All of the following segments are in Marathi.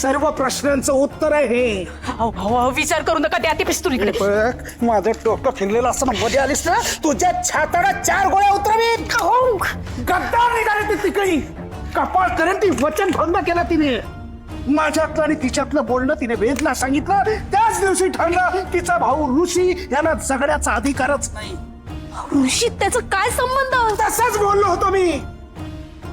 सर्व प्रश्नांचं उत्तर आहे हे. विचार करू नका त्या पिस्तूल इकडे. बघ, माझं डोकं फिरलेलं असताना मध्ये आलीस ना, तुझ्या छाताला 4 गोळ्या उतरवीन. गद्दार निघाले ते तिकडे. कपाळ करेन ती वचनभंग केला तिने. माझ्यातलं आणि तिच्यातलं बोलणं तिने वेदला सांगितलं. त्याच दिवशी ठरलं तिचा भाऊ ऋषी याला जगण्याचा अधिकारच नाही. ऋषी त्याचा काय संबंध? तसंच बोललो होतो मी.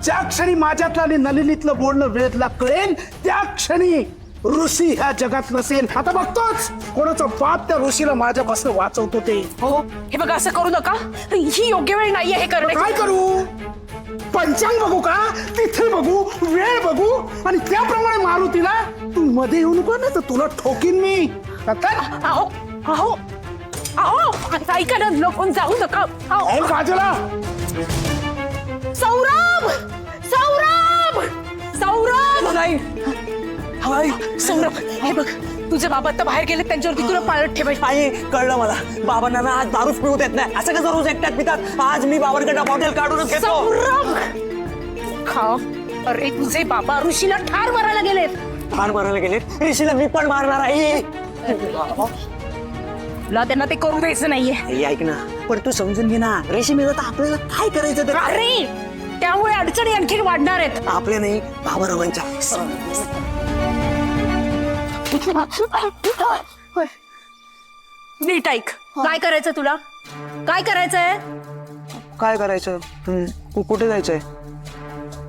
ज्या क्षणी माझ्यातलं आणि नलिनीतलं बोलणं वेदला कळेल त्या क्षणी ऋषी ह्या जगात नसेल. आता बघतोच कोणाचा बाप त्या ऋषीला माझ्यापासून वाचवतो ते. हो हे बघा, असं करू नका. ही योग्य वेळ नाहीये हे करणे. काय करू? पंचांग बघू का? तिथे बघू, वेळ बघू आणि त्याप्रमाणे मारू तिला. तू मध्ये येऊ नको ना, तर तुला ठोकीन मी. अहो अहो अहो ऐका ना, नको जाऊ नका. अहो, बाजूला. सौरभ सौरभ सौरभ नाही सौरभ, हे बघ तुझे बाबा आता बाहेर गेले, त्यांच्यावरती तुला पाळत ठेवायची. आई कळलं मला. बाबांना ना आज दारूच पिऊ देत नाही. असं कसं रोज एकट्यात पितात? आज मी बाबांकडे बॉटल काढूनच घेतो. सौरभ खा. अरे तुझे बाबा ऋषीला ठार मारायला गेलेत. ठाण मारायला गेलेत? ऋषीला मी पण मारणार आहे. तुला त्यांना ते करू द्यायचं नाहीये. आई, ऐक ना, पण तू समजून घे ना. ऋषी मिळत तर आपल्याला काय करायचं तर? अरे त्यामुळे अडचणी आणखी वाढणार आहेत. आपल्या नाही, बाबारावांच्या. नीट ऐक. काय करायचं तुला? काय करायचंय? काय करायचं? कुठे जायचंय?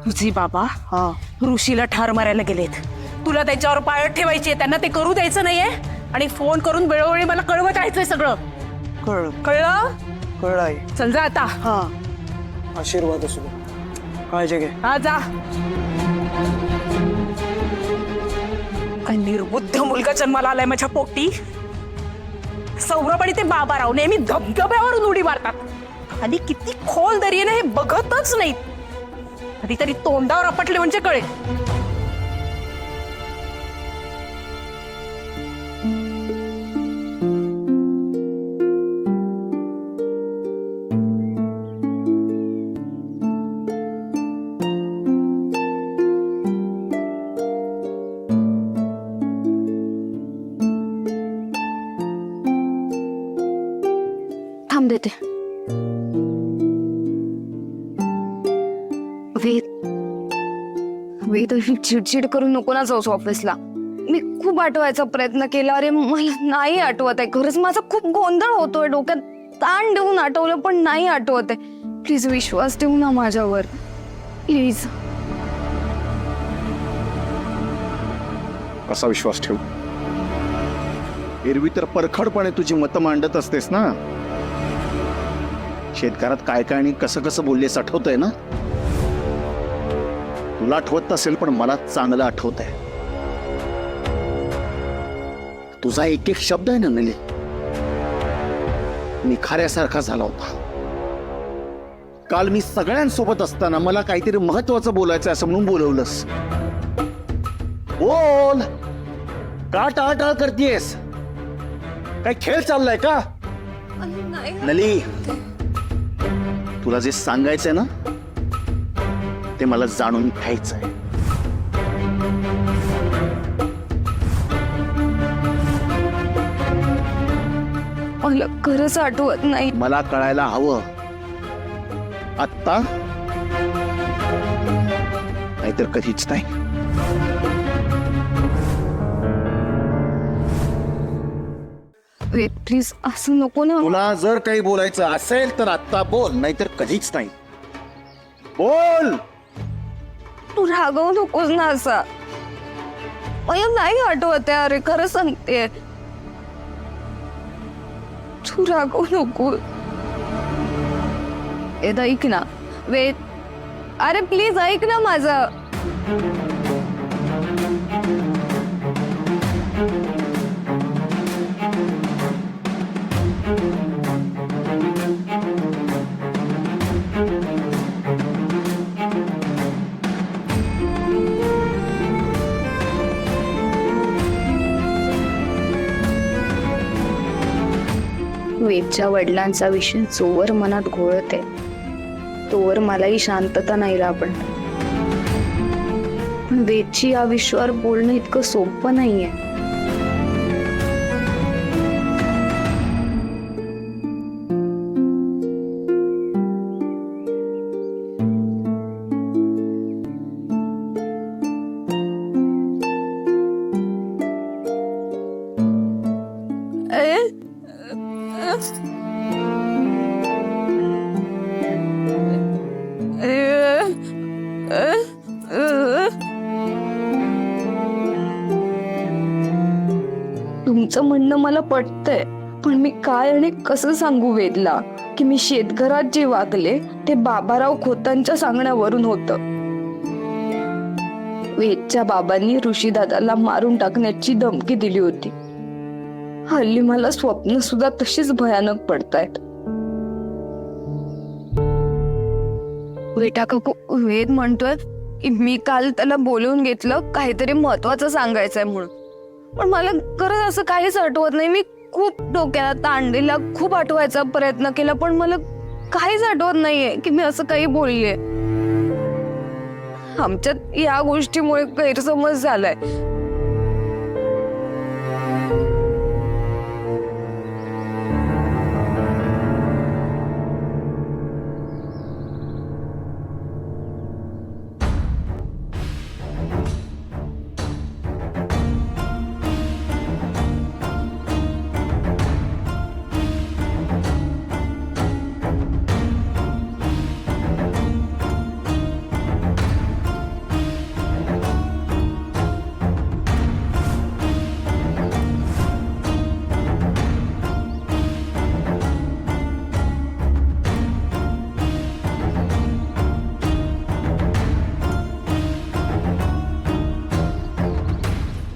तुझे बाबा हा ऋषीला ठार मारायला गेलेत. तुला त्याच्यावर पाळत ठेवायची, त्यांना ते करू द्यायचं नाहीये. आणि फोन करून वेळोवेळी मला कळवत राहायचंय सगळं. कळलं कळलं? कळलं आई. चल जा आता. हा आशीर्वाद असू दे. काळजी घे. हा जा. काय निर्बुद्ध मुलगा जन्माला आलाय माझ्या पोटी. सौरभ आणि ते बाबाराव नेहमी धबधब्यावरून उडी मारतात. आधी किती खोल दरी आहे ना हे बघतच नाहीत. कधीतरी तोंडावर आपटले म्हणजे कळेल. थांब देते. वेद अशी चिडचिड करून नको ना जाऊस ऑफिसला. मी खूप आठवायचा प्रयत्न केला. अरे मला नाही आठवत आहे. खरंच माझा खूप गोंधळ होतोय. डोक्यात ताण देऊन आठवलं पण नाही आठवत आहे. प्लीज विश्वास ठेवू ना माझ्यावर. प्लीज. कसा विश्वास ठेवू? एरवी तर परखडपणे तुझी मतं मांडत असतेस ना. शेतकऱ्यात काय काय आणि कसं कसं बोललेस आठवतंय ना? तुला आठवत नसेल पण मला चांगलं आठवत आहे. तुझा एक एक शब्द आहे ना नली, निखाऱ्यासारखा झाला होता. काल मी सगळ्यांसोबत असताना मला काहीतरी महत्वाचं बोलायचं असं म्हणून बोलवलंस. बोल. का टाळटाळ करतेस? काय खेळ चाललाय का? नली, तुला जे सांगायचंय ना ते मला जाणून घ्यायचंय. मला खरंच आठवत नाही. मला कळायला हवं आत्ता, नाहीतर कधीच नाही. वेद प्लीज असं नको ना. तुला जर काही बोलायचं असेल तर आत्ता बोल, नाहीतर कधीच नाही. बोल. तू रागवू नकोस ना असा. मला नाही आठवत आहे. अरे खरं सांगते. तू रागवू नको. वेद ऐक ना. वेद अरे प्लीज ऐक ना माझं. वेदच्या वडिलांचा विषय जोवर मनात घोळत आहे तोवर मलाही शांतता नाही लाभणार. पण पण वेदची या विषयावर बोलणं इतकं सोपं नाहीये. तुमचं म्हणणं मला पटतंय, पण मी काय आणि कसं सांगू वेदला की मी शेतघरात जे वागले ते बाबाराव खोतांच्या सांगण्यावरून होतं. वेदच्या बाबांनी ऋषीदादाला मारून टाकण्याची धमकी दिली होती. हल्ली मला स्वप्न सुद्धा तशीच भयानक पडतायत. बेटा काकू, वेद म्हणतोय की मी काल त्याला बोलवून घेतलं काहीतरी महत्वाचं सांगायचंय म्हणून, पण मला खरंच असं काहीच आठवत नाही. मी खूप डोक्याला ताण दिला, खूप आठवायचा प्रयत्न केला, पण मला काहीच आठवत नाहीये की मी असं काही बोलले. आमच्यात या गोष्टीमुळे गैरसमज झालाय.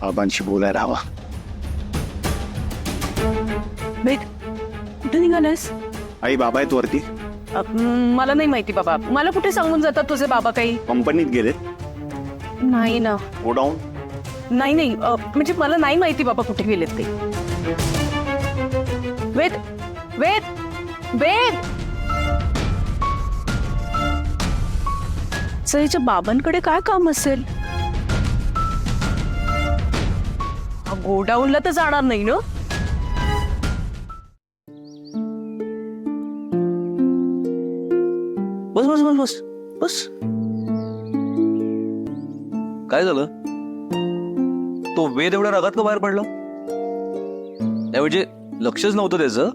बाबांशी बोलायला हवा. वेद, कुठे निघालास? आई बाबा आहेत वरती, मला नाही माहिती बाबा. मला कुठे सांगून जातात तुझे बाबा काही? कंपनीत गेलेत. नाही ना. गोडाऊन नाही नाही, म्हणजे मला नाही माहिती बाबा कुठे गेलेत ते. वेद वेद वेद, सईच्या बाबांकडे काय काम असेल? गोडाऊनला तर जाणार नाही ना? बस बस बस बस बस. काय झालं? तो वेद एवढ्या रागात का बाहेर पडला? म्हणजे लक्षच नव्हतं त्याचं.